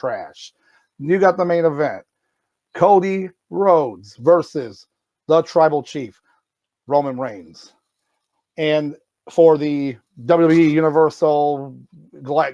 trash. You got the main event. Cody Rhodes versus the Tribal Chief, Roman Reigns. And for the WWE Universal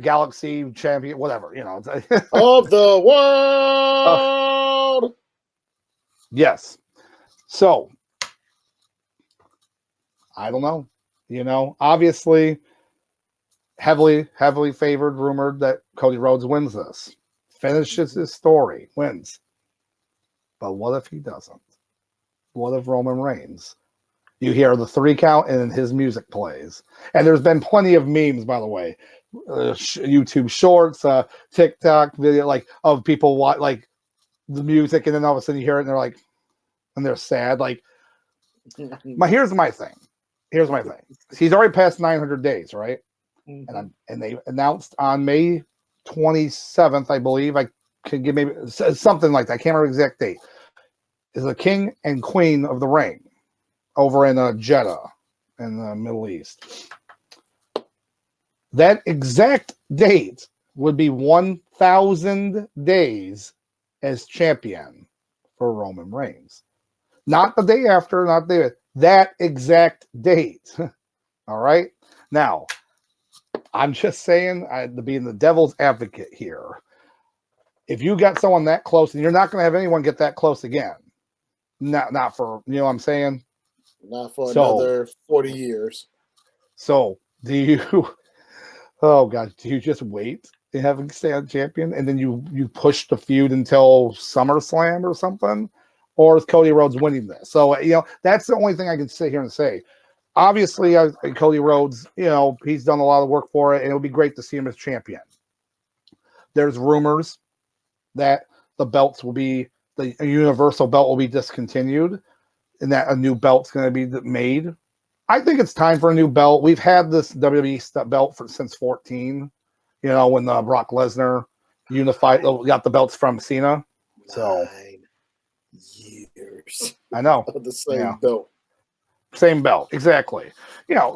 Galaxy Champion, whatever, of the world. Yes. So, I don't know. Obviously, heavily favored, rumored that Cody Rhodes wins this. Finishes his story, wins. But what if he doesn't? What if Roman Reigns? You hear the 3 count and his music plays. And there's been plenty of memes, by the way. YouTube shorts, TikTok video, of people watch the music, and then all of a sudden you hear it and they're like, and they're sad. Here's my thing. He's already passed 900 days, right? Mm-hmm. And they announced on May 27th, I believe. I could give maybe something like that. I can't remember the exact date. Is the king and queen of the ring over in Jeddah in the Middle East. That exact date would be 1,000 days as champion for Roman Reigns. Not the day after, that exact date. All right? Now, I'm just saying, being the devil's advocate here, if you got someone that close, and you're not going to have anyone get that close again, not for, what I'm saying? Not for another 40 years. So, do you, oh God, do you just wait and have him stay on champion, and then you push the feud until SummerSlam or something? Or is Cody Rhodes winning this? So, that's the only thing I can sit here and say. Obviously, Cody Rhodes, he's done a lot of work for it, and it would be great to see him as champion. There's rumors that the Universal belt will be discontinued, and that a new belt's going to be made. I think it's time for a new belt. We've had this WWE belt since 2014, when Brock Lesnar got the belts from Cena. So 9 years. I know. Of the same belt. Same belt, exactly.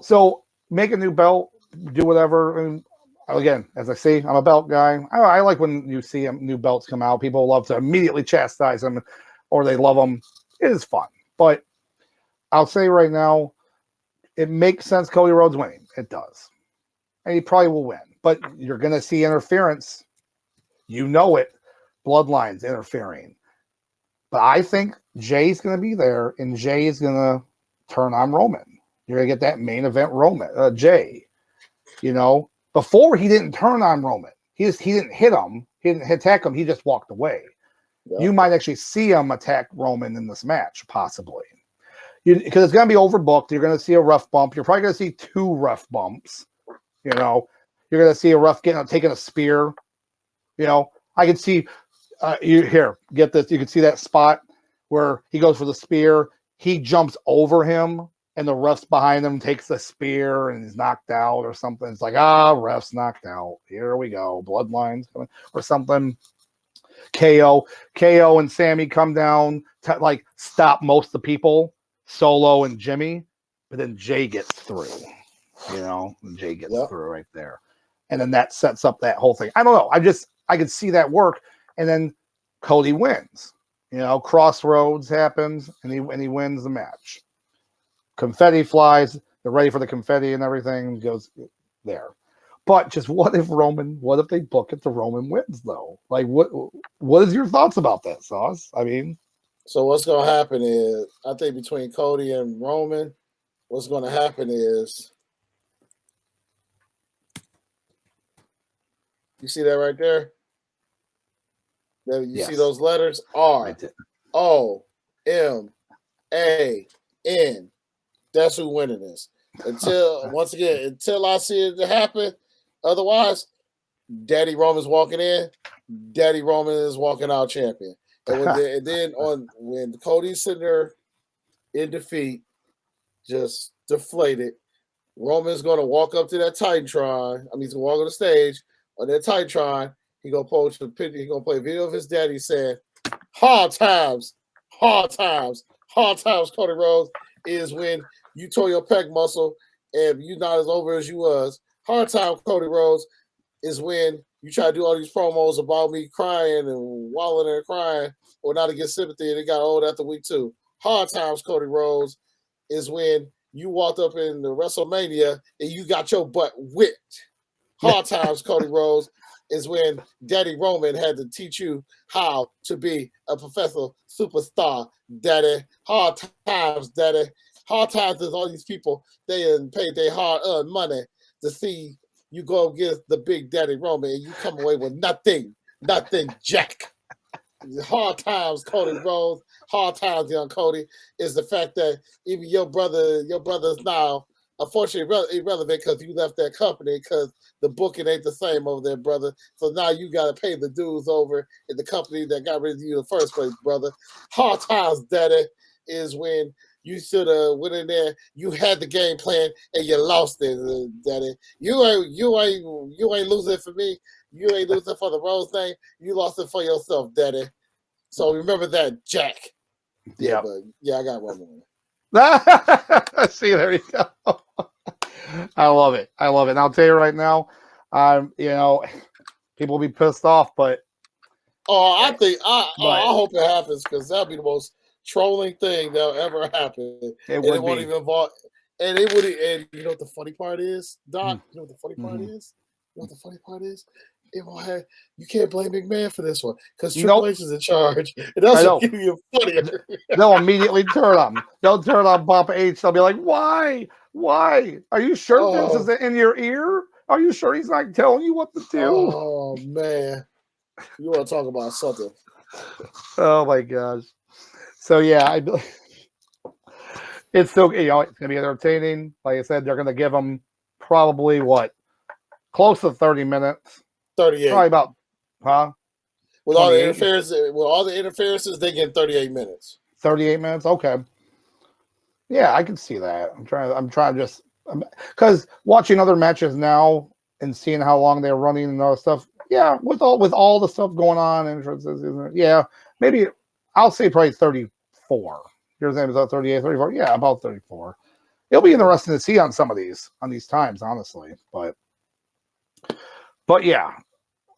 So make a new belt, do whatever. And again, as I say, I'm a belt guy. I like when you see new belts come out. People love to immediately chastise them, or they love them. It is fun. But I'll say right now, it makes sense Cody Rhodes winning. It does. And he probably will win. But you're going to see interference. It. Bloodlines interfering. But I think Jay's going to be there, and Jay is going to turn on Roman. You're going to get that main event Jay. Before he didn't turn on Roman. He didn't hit him. He didn't attack him. He just walked away. Yep. You might actually see him attack Roman in this match, possibly. Because it's going to be overbooked. You're going to see a rough bump. You're probably going to see 2 rough bumps. You're going to see a rough taking a spear. I can see, get this. You can see that spot where he goes for the spear. He jumps over him, and the ref's behind him takes the spear, and he's knocked out or something. It's like, ref's knocked out. Here we go. Bloodlines coming or something. KO and Sammy come down to stop most of the people, Solo and Jimmy, but then Jay gets through. Jay gets through right there, and then that sets up that whole thing. I don't know. I could see that work, and then Cody wins. Crossroads happens, and he wins the match. Confetti flies. They're ready for the confetti and everything goes there. But just what if they book it to Roman wins, though? What is your thoughts about that, Sauce? So what's going to happen is, I think between Cody and Roman, what's going to happen is, you see that right there? You see those letters? ROMAN. That's who winning this. Until I see it happen. Otherwise, Daddy Roman's walking in. Daddy Roman is walking out champion. And then when Cody's sitting there in defeat, just deflated, Roman's going to walk up to that Titantron. He's going to walk on the stage on that Titantron. He going to post a picture. He going to play a video of his daddy saying, hard times, Cody Rhodes, is when you tore your pec muscle and you're not as over as you was. Hard time, Cody Rhodes, is when You try to do all these promos about me crying and wallowing and crying or not to get sympathy, and it got old after week 2. Hard times, Cody Rhodes, is when you walked up in the WrestleMania and you got your butt whipped. Hard times, Cody Rhodes, is when Daddy Roman had to teach you how to be a professional superstar, Daddy. Hard times, Daddy. Hard times is all these people, they paid their hard-earned money to see you go against the big Daddy Roman and you come away with nothing, jack. Hard times, Cody Rhodes. Hard times, young Cody, is the fact that even your brother's now unfortunately irrelevant because you left that company because the booking ain't the same over there, brother. So now you got to pay the dues over in the company that got rid of you in the first place, brother. Hard times, Daddy, is when you should have went in there. You had the game plan and you lost it, Daddy. You ain't losing for me. You ain't losing for the Rose thing. You lost it for yourself, Daddy. So remember that, Jack. Yeah, but I got one more. See, there you go. I love it. And I'll tell you right now, people will be pissed off, but I hope it happens because that'd be the most trolling thing that'll ever happen. It won't even involve. And it would. And you know what the funny part is, Doc? You know what the funny part is? You know what the funny part is? It won't have. You can't blame McMahon for this one because Triple H is in charge. And that's give you funnier. They'll immediately turn on. They'll turn on Papa H. They'll be like, "Why? Why? Are you sure this is in your ear? Are you sure he's not telling you what to do?" Oh man, you want to talk about something? Oh my gosh. So yeah, it's still it's gonna be entertaining. Like I said, they're gonna give them probably close to 30 minutes. 38. Probably about, With all the interferences, they get 38 minutes. 38 minutes, okay. Yeah, I can see that. I'm trying to just because watching other matches now and seeing how long they're running and all that stuff. Yeah, with all the stuff going on, entrances, yeah, maybe I'll say probably 34. Your name is about 38, 34. Yeah, about 34. It'll be interesting to see on some of these times, honestly. But yeah,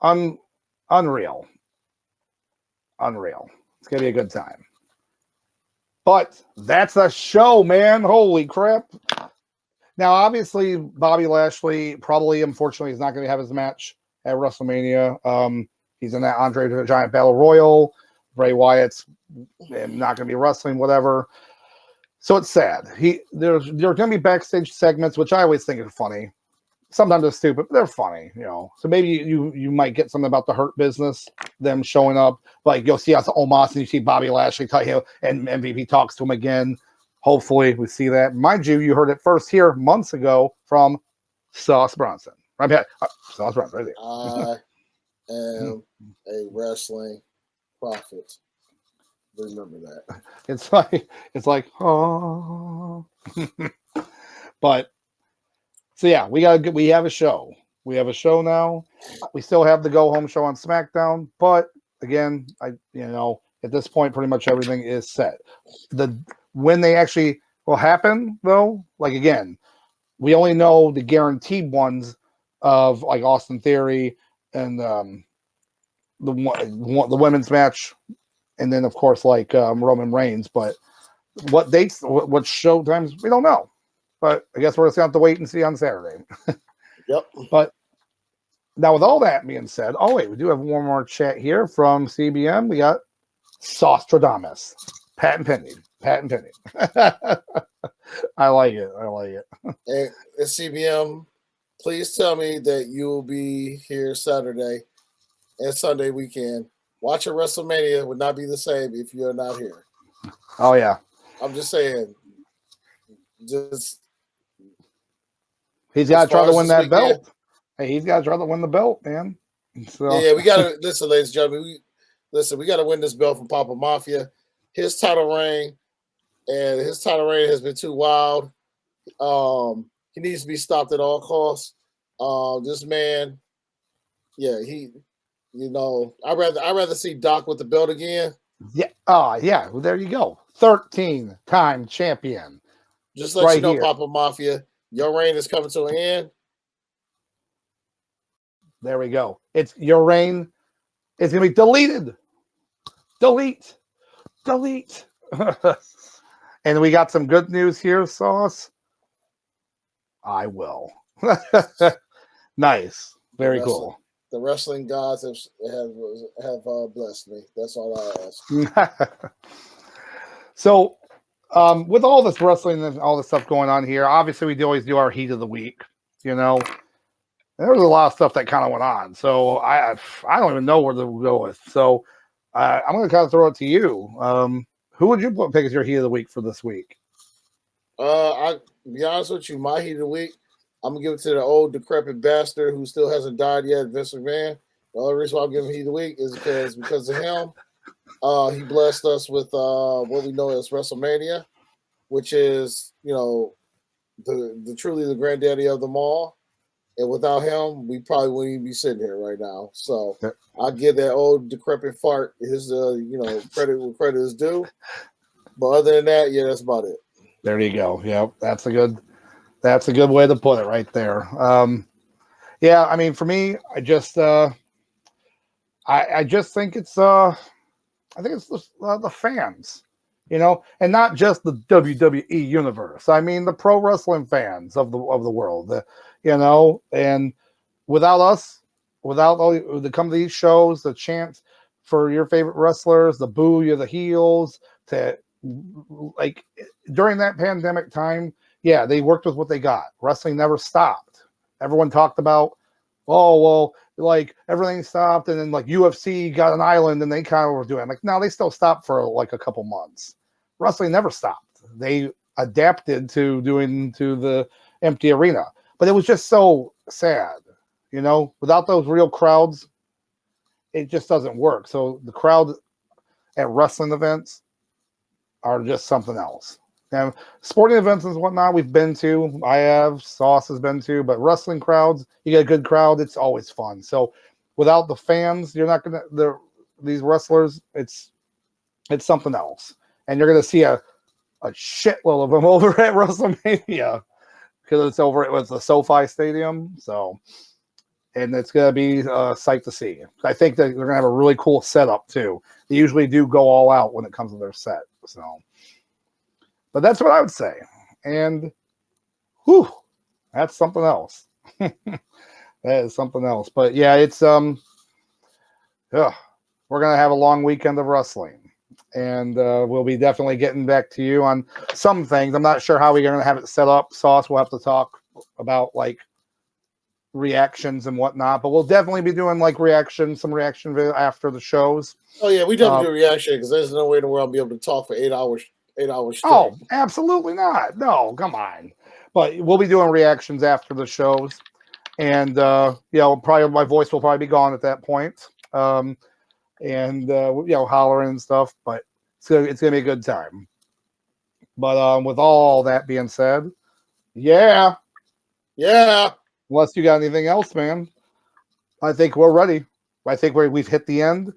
unreal. It's gonna be a good time. But that's a show, man. Holy crap. Now, obviously, Bobby Lashley probably, unfortunately, is not going to have his match at WrestleMania. He's in that Andre the Giant Battle Royal. Bray Wyatt's not going to be wrestling, whatever. So it's sad. There's going to be backstage segments, which I always think are funny. Sometimes they're stupid, but they're funny, So maybe you might get something about the Hurt Business, them showing up. Like you'll see us at Omos and you see Bobby Lashley and MVP talks to him again. Hopefully we see that. Mind you, you heard it first here months ago from Sauce Bronson. Right back. Sauce Bronson, right there. I am a wrestling prophet. Remember that. It's like, oh. But so yeah, we have a show. We have a show now. We still have the go home show on SmackDown, but again, at this point, pretty much everything is set. When they actually will happen, though, like again, we only know the guaranteed ones of like Austin Theory and the women's match, and then of course like Roman Reigns. But what dates, what show times, we don't know. But I guess we're just going to have to wait and see on Saturday. Yep. But now, with all that being said, we do have one more chat here from CBM. We got Saustradamus. Patent pending. I like it. Hey, CBM, please tell me that you will be here Saturday and Sunday weekend. Watching WrestleMania would not be the same if you're not here. Oh, yeah. I'm just saying. He's got to try to win that belt. Hey, he's got to try to win the belt, man. So yeah, we got to listen, ladies and gentlemen. We got to win this belt from Papa Mafia. His title reign has been too wild. He needs to be stopped at all costs. This man, I'd rather see Doc with the belt again. Yeah. Oh, yeah. Well, there you go. 13-time champion. Just let you know, here. Papa Mafia, your reign is coming to an end. There we go. It's your reign is going to be deleted. Delete. And we got some good news here, Sauce. I will. Nice. Very cool. The wrestling gods have blessed me. That's all I ask. So, with all this wrestling and all this stuff going on here, obviously we always do our heat of the week. You know, there was a lot of stuff that kind of went on. So I don't even know where to go with. So I'm going to kind of throw it to you. Who would you pick as your heat of the week for this week? I be honest with you, my heat of the week, I'm gonna give it to the old decrepit bastard who still hasn't died yet, Vince McMahon. The only reason why I'm giving heat of the week is because of him. He blessed us with what we know as WrestleMania, which is, you know, the truly the granddaddy of them all. And without him, we probably wouldn't even be sitting here right now. So I'll give that old decrepit fart his credit where credit is due. But other than that, yeah, that's about it. There you go. Yeah, that's a good way to put it right there. Yeah, I mean, for me, I just think it's the fans, you know, and not just the WWE universe. I mean, the pro wrestling fans of the world, you know, and without us, without all the come to these shows, the chant for your favorite wrestlers, the boo you, the heels, to like during that pandemic time, yeah, they worked with what they got. Wrestling never stopped. Everyone talked about, oh, well, like everything stopped, and then like UFC got an island and they kind of were doing it. Like, no, they still stopped for like a couple months. Wrestling never stopped. They adapted to doing to the empty arena. But it was just so sad, you know, without those real crowds, it just doesn't work. So the crowd at wrestling events are just something else. And sporting events and whatnot we've been to, I have, Sauce has been to, but wrestling crowds, you get a good crowd, it's always fun. So without the fans, you're not gonna these wrestlers, it's something else. And you're gonna see a shitload of them over at WrestleMania because it's over at the SoFi Stadium. So, and it's gonna be a sight to see. I think that they're gonna have a really cool setup too. They usually do go all out when it comes to their set. So, but that's what I would say. And whew, that's something else. That is something else. But yeah, it's we're gonna have a long weekend of wrestling, and we'll be definitely getting back to you on some things. I'm not sure how we're gonna have it set up. Sauce, we'll have to talk about like reactions and whatnot, but we'll definitely be doing like some reaction video after the shows. Oh yeah, we definitely do a reaction because there's no way in the world I'll be able to talk for 8 hours. 8 hours straight. Oh, absolutely not. No, come on. But we'll be doing reactions after the shows, and probably my voice will probably be gone at that point. Hollering and stuff. But it's gonna be a good time. But with all that being said, yeah. Unless you got anything else, man, I think we're ready. I think we've hit the end.